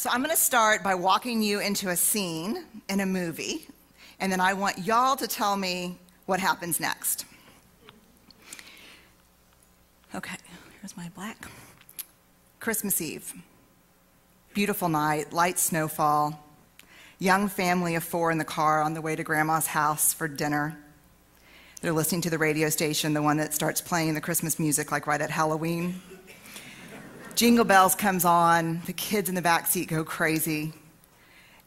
So I'm going to start by walking you into a scene in a movie, and then I want y'all to tell me what happens next. Okay, here's my black. Christmas Eve. Beautiful night, light snowfall. Young family of 4 in the car on the way to Grandma's house for dinner. They're listening to the radio station, the one that starts playing the Christmas music like right at Halloween. Jingle Bells comes on, the kids in the back seat go crazy.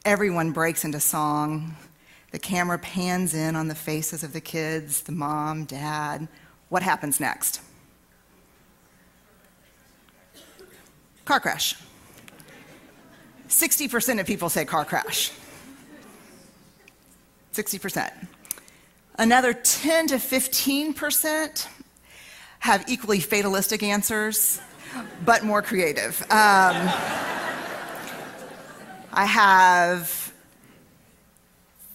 Everyone breaks into song. The camera pans in on the faces of the kids, the mom, dad. What happens next? Car crash. 60% of people say car crash. 60%. Another 10 to 15% have equally fatalistic answers, but more creative. I have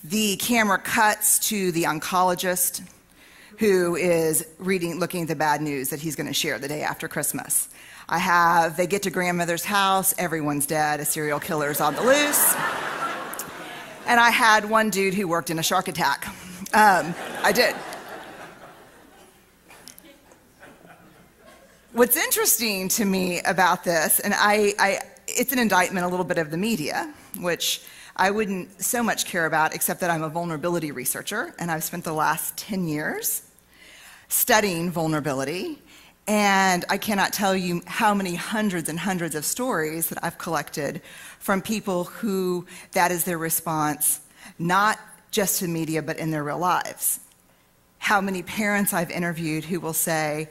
the camera cuts to the oncologist who is looking at the bad news that he's going to share the day after Christmas. They get to grandmother's house, everyone's dead, a serial killer's on the loose. And I had one dude who worked in a shark attack. I did. What's interesting to me about this, and it's an indictment a little bit of the media, which I wouldn't so much care about, except that I'm a vulnerability researcher, and I've spent the last 10 years studying vulnerability, and I cannot tell you how many hundreds and hundreds of stories that I've collected from people who that is their response, not just to media, but in their real lives. How many parents I've interviewed who will say,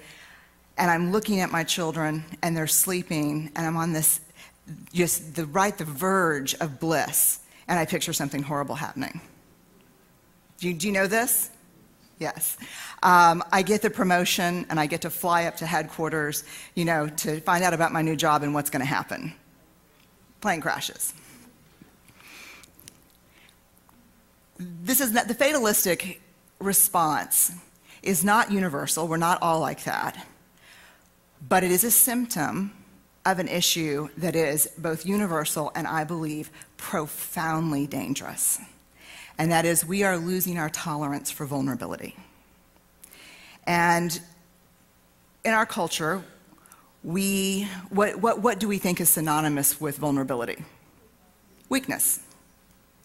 and I'm looking at my children and they're sleeping and I'm on this, just the verge of bliss, and I picture something horrible happening. Do you know this? Yes. I get the promotion and I get to fly up to headquarters, to find out about my new job and what's going to happen. Plane crashes. The fatalistic response is not universal. We're not all like that. But it is a symptom of an issue that is both universal and, I believe, profoundly dangerous. And that is, we are losing our tolerance for vulnerability. And in our culture, what do we think is synonymous with vulnerability? Weakness.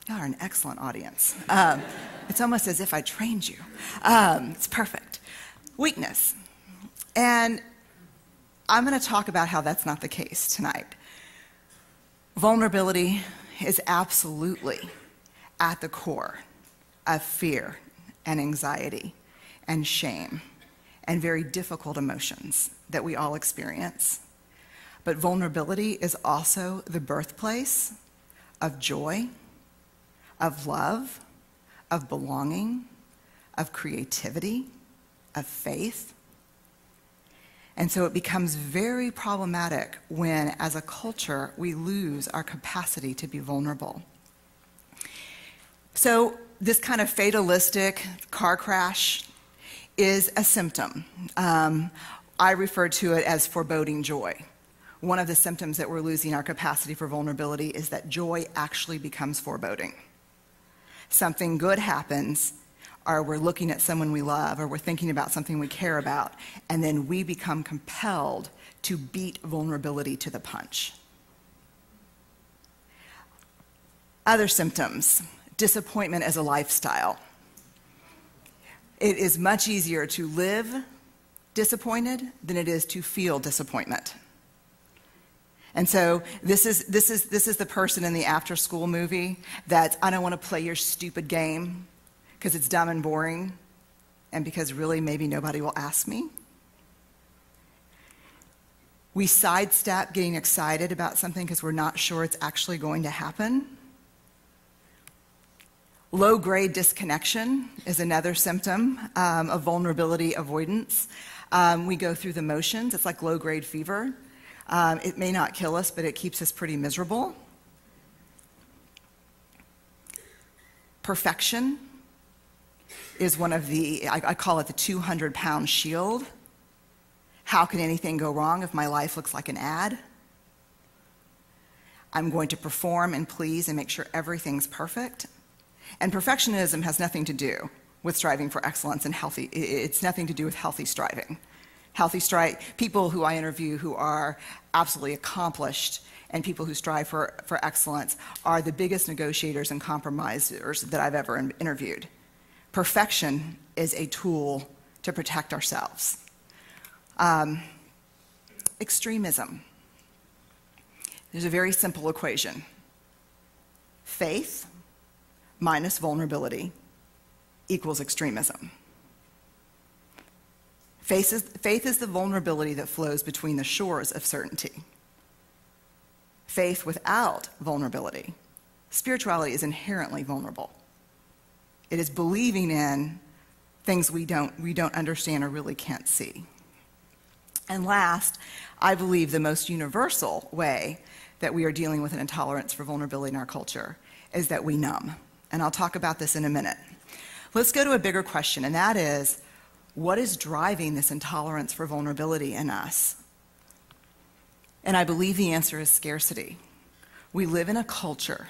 Y'all are an excellent audience. It's almost as if I trained you. It's perfect. Weakness. And I'm going to talk about how that's not the case tonight. Vulnerability is absolutely at the core of fear and anxiety and shame and very difficult emotions that we all experience. But vulnerability is also the birthplace of joy, of love, of belonging, of creativity, of faith. And so it becomes very problematic when, as a culture, we lose our capacity to be vulnerable. So this kind of fatalistic car crash is a symptom. I refer to it as foreboding joy. One of the symptoms that we're losing our capacity for vulnerability is that joy actually becomes foreboding. Something good happens, or we're looking at someone we love, or we're thinking about something we care about, and then we become compelled to beat vulnerability to the punch. Other symptoms: disappointment as a lifestyle. It is much easier to live disappointed than it is to feel disappointment. And so this is the person in the after-school movie that, I don't want to play your stupid game because it's dumb and boring, and because really maybe nobody will ask me. We sidestep getting excited about something because we're not sure it's actually going to happen. Low-grade disconnection is another symptom of vulnerability avoidance. We go through the motions. It's like low-grade fever. It may not kill us, but it keeps us pretty miserable. Perfection is one of I call it the 200-pound shield. How can anything go wrong if my life looks like an ad? I'm going to perform and please and make sure everything's perfect. And perfectionism has nothing to do with striving for excellence and healthy. It's nothing to do with healthy striving. People who I interview who are absolutely accomplished and people who strive for excellence are the biggest negotiators and compromisers that I've ever interviewed. Perfection is a tool to protect ourselves. Extremism. There's a very simple equation. Faith minus vulnerability equals extremism. Faith is the vulnerability that flows between the shores of certainty. Faith without vulnerability, spirituality is inherently vulnerable. It is believing in things we don't understand or really can't see. And last, I believe the most universal way that we are dealing with an intolerance for vulnerability in our culture is that we numb. And I'll talk about this in a minute. Let's go to a bigger question, and that is, what is driving this intolerance for vulnerability in us? And I believe the answer is scarcity. We live in a culture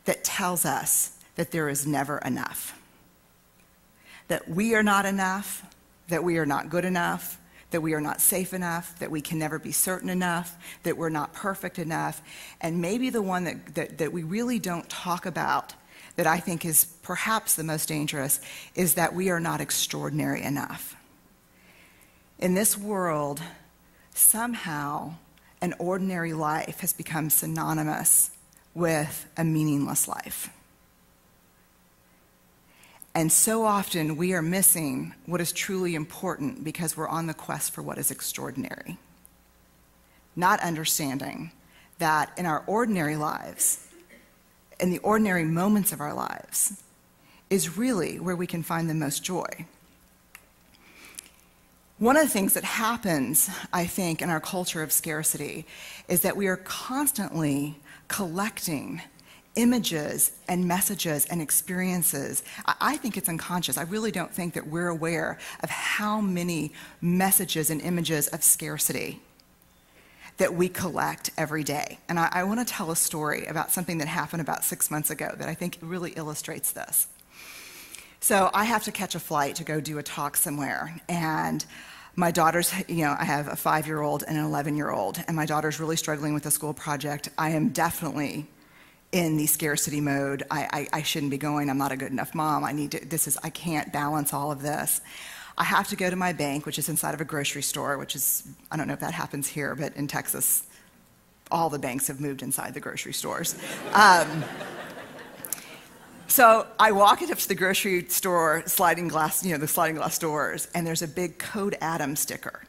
that tells us that there is never enough, that we are not enough, that we are not good enough, that we are not safe enough, that we can never be certain enough, that we're not perfect enough. And maybe the one that we really don't talk about, that I think is perhaps the most dangerous, is that we are not extraordinary enough. In this world, somehow an ordinary life has become synonymous with a meaningless life. And so often we are missing what is truly important because we're on the quest for what is extraordinary. Not understanding that in our ordinary lives, in the ordinary moments of our lives, is really where we can find the most joy. One of the things that happens, I think, in our culture of scarcity is that we are constantly collecting images and messages and experiences. I think it's unconscious. I really don't think that we're aware of how many messages and images of scarcity that we collect every day. And I want to tell a story about something that happened about 6 months ago that I think really illustrates this. So I have to catch a flight to go do a talk somewhere, and my daughter's, I have a 5-year-old and an 11-year-old, and my daughter's really struggling with a school project. I am definitely in the scarcity mode. I shouldn't be going. I'm not a good enough mom. I can't balance all of this. I have to go to my bank, which is inside of a grocery store, which is, I don't know if that happens here, but in Texas, all the banks have moved inside the grocery stores. So I walk up to the grocery store, sliding glass doors, and there's a big Code Adam sticker,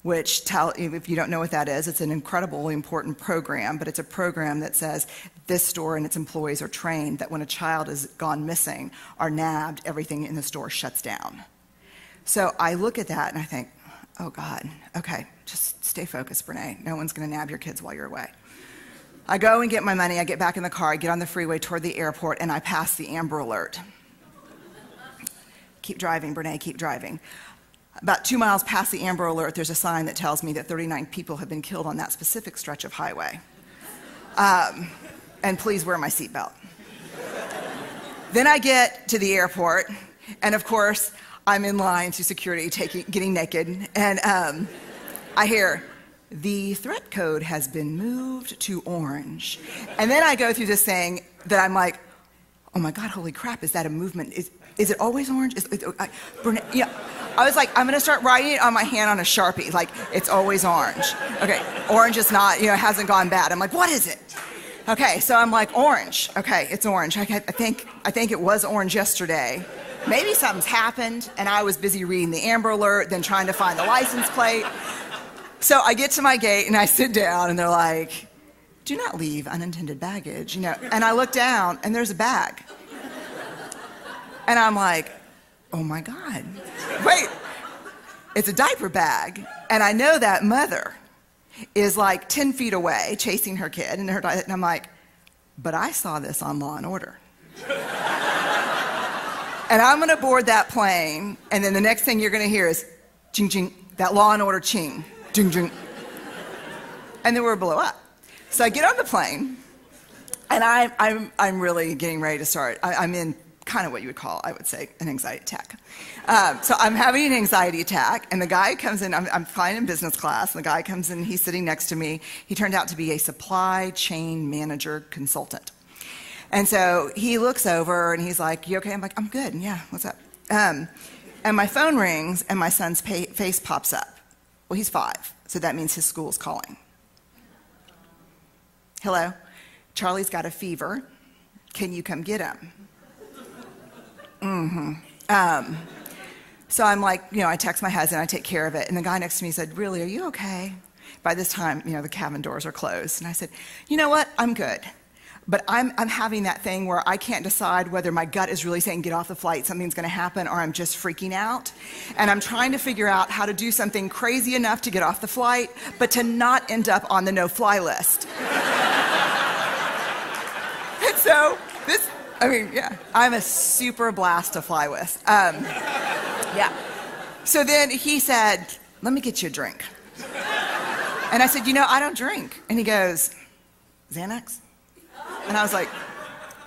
which if you don't know what that is, it's an incredibly important program, but it's a program that says this store and its employees are trained that when a child has gone missing or nabbed, everything in the store shuts down. So I look at that and I think, oh God, okay, just stay focused, Brene. No one's gonna nab your kids while you're away. I go and get my money, I get back in the car, I get on the freeway toward the airport, and I pass the Amber Alert. Keep driving, Brene, keep driving. About 2 miles past the Amber Alert, there's a sign that tells me that 39 people have been killed on that specific stretch of highway. And please wear my seatbelt. Then I get to the airport, and of course, I'm in line through security, getting naked, and I hear, the threat code has been moved to orange. And then I go through this thing that I'm like, oh my God, holy crap, is that a movement? Is it always orange? I was like, I'm gonna start writing it on my hand on a Sharpie, like, it's always orange. Okay, orange is not, hasn't gone bad. I'm like, what is it? Okay, so I'm like, orange. Okay, it's orange. I think it was orange yesterday. Maybe something's happened, and I was busy reading the Amber Alert, then trying to find the license plate. So I get to my gate, and I sit down, and they're like, do not leave unintended baggage, And I look down, and there's a bag. And I'm like, oh my God, wait, it's a diaper bag. And I know that mother is like 10 feet away chasing her kid, and I'm like, but I saw this on Law & Order. And I'm gonna board that plane, and then the next thing you're gonna hear is ching, ching, that Law & Order ching, ching, ching. And then we're blow up. So I get on the plane, and I'm really getting ready to start. I'm in kind of what you would call, I would say, an anxiety attack. So I'm having an anxiety attack, and the guy comes in, I'm flying in business class, and the guy comes in, he's sitting next to me. He turned out to be a supply chain manager consultant. And so he looks over, and he's like, "You okay?" I'm like, "I'm good, yeah, what's up?" And my phone rings, and my son's face pops up. Well, he's 5, so that means his school's calling. "Hello, Charlie's got a fever. Can you come get him?" So I'm like, I text my husband, I take care of it, and the guy next to me said, "Really, are you okay?" By this time, the cabin doors are closed, and I said, "You know what, I'm good. But I'm having that thing where I can't decide whether my gut is really saying get off the flight, something's gonna happen, or I'm just freaking out. And I'm trying to figure out how to do something crazy enough to get off the flight, but to not end up on the no-fly list." And so I'm a super blast to fly with. Yeah. So then he said, "Let me get you a drink." And I said, "I don't drink." And he goes, "Xanax?" And I was like,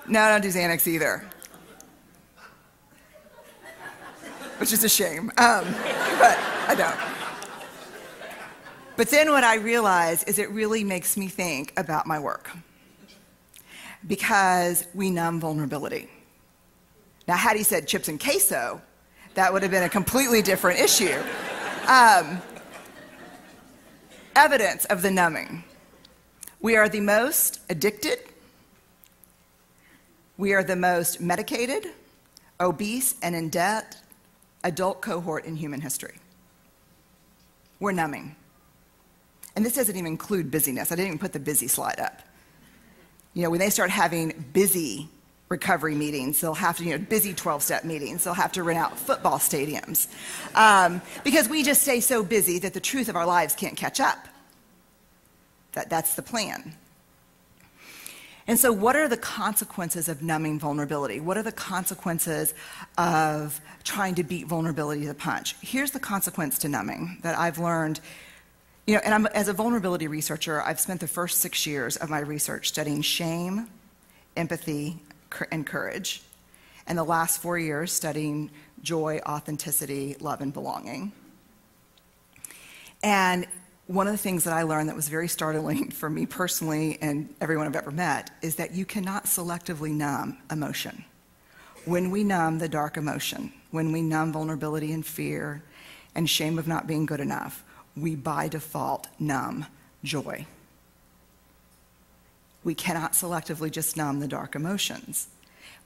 "No, I don't do Xanax either." Which is a shame, but I don't. But then what I realized is it really makes me think about my work, because we numb vulnerability. Now, had he said chips and queso, that would have been a completely different issue. Evidence of the numbing. We are the most addicted. We are the most medicated, obese, and in debt adult cohort in human history. We're numbing. And this doesn't even include busyness. I didn't even put the busy slide up. When they start having busy recovery meetings, they'll have to, busy 12-step meetings, they'll have to rent out football stadiums. Because we just stay so busy that the truth of our lives can't catch up. That's the plan. And so what are the consequences of numbing vulnerability? What are the consequences of trying to beat vulnerability to the punch? Here's the consequence to numbing that I've learned. And as a vulnerability researcher, I've spent the first 6 years of my research studying shame, empathy, and courage, and the last 4 years studying joy, authenticity, love, and belonging. And one of the things that I learned that was very startling for me personally and everyone I've ever met is that you cannot selectively numb emotion. When we numb the dark emotion, when we numb vulnerability and fear and shame of not being good enough, we by default numb joy. We cannot selectively just numb the dark emotions.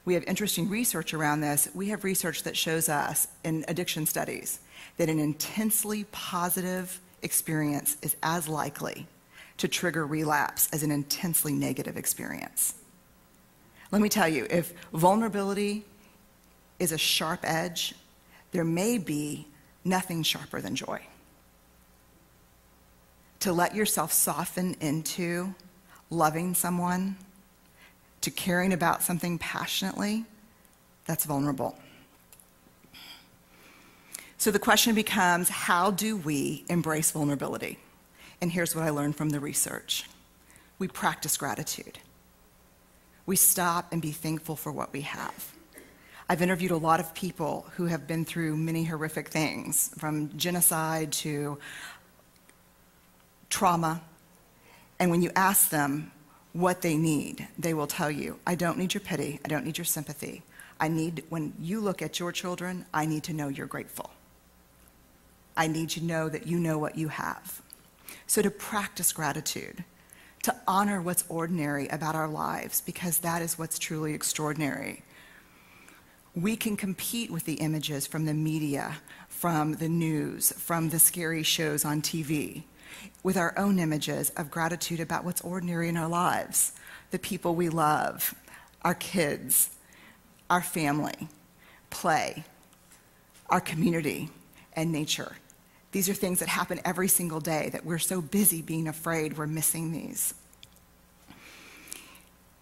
We have interesting research around this. We have research that shows us in addiction studies that an intensely positive experience is as likely to trigger relapse as an intensely negative experience. Let me tell you, if vulnerability is a sharp edge, there may be nothing sharper than joy. To let yourself soften into loving someone, to caring about something passionately, that's vulnerable. So the question becomes, how do we embrace vulnerability? And here's what I learned from the research. We practice gratitude. We stop and be thankful for what we have. I've interviewed a lot of people who have been through many horrific things, from genocide to trauma. And when you ask them what they need, they will tell you, "I don't need your pity. I don't need your sympathy. When you look at your children, I need to know you're grateful. I need to know that you know what you have." So to practice gratitude, to honor what's ordinary about our lives, because that is what's truly extraordinary. We can compete with the images from the media, from the news, from the scary shows on TV, with our own images of gratitude about what's ordinary in our lives, the people we love, our kids, our family, play, our community, and nature. These are things that happen every single day that we're so busy being afraid we're missing these.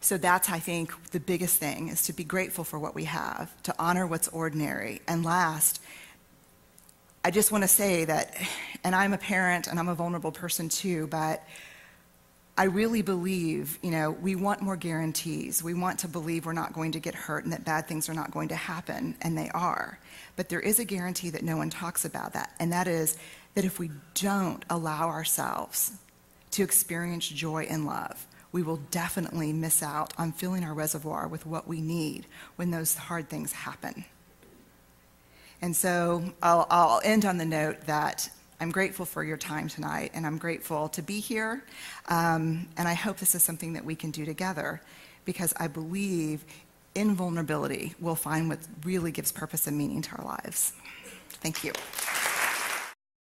So that's, I think, the biggest thing, is to be grateful for what we have, to honor what's ordinary. And last, I just want to say that, and I'm a parent and I'm a vulnerable person too, but I really believe, we want more guarantees. We want to believe we're not going to get hurt and that bad things are not going to happen, and they are. But there is a guarantee that no one talks about that, and that is that if we don't allow ourselves to experience joy and love, we will definitely miss out on filling our reservoir with what we need when those hard things happen. And so I'll end on the note that I'm grateful for your time tonight, and I'm grateful to be here. And I hope this is something that we can do together, because I believe in vulnerability we'll find what really gives purpose and meaning to our lives. Thank you.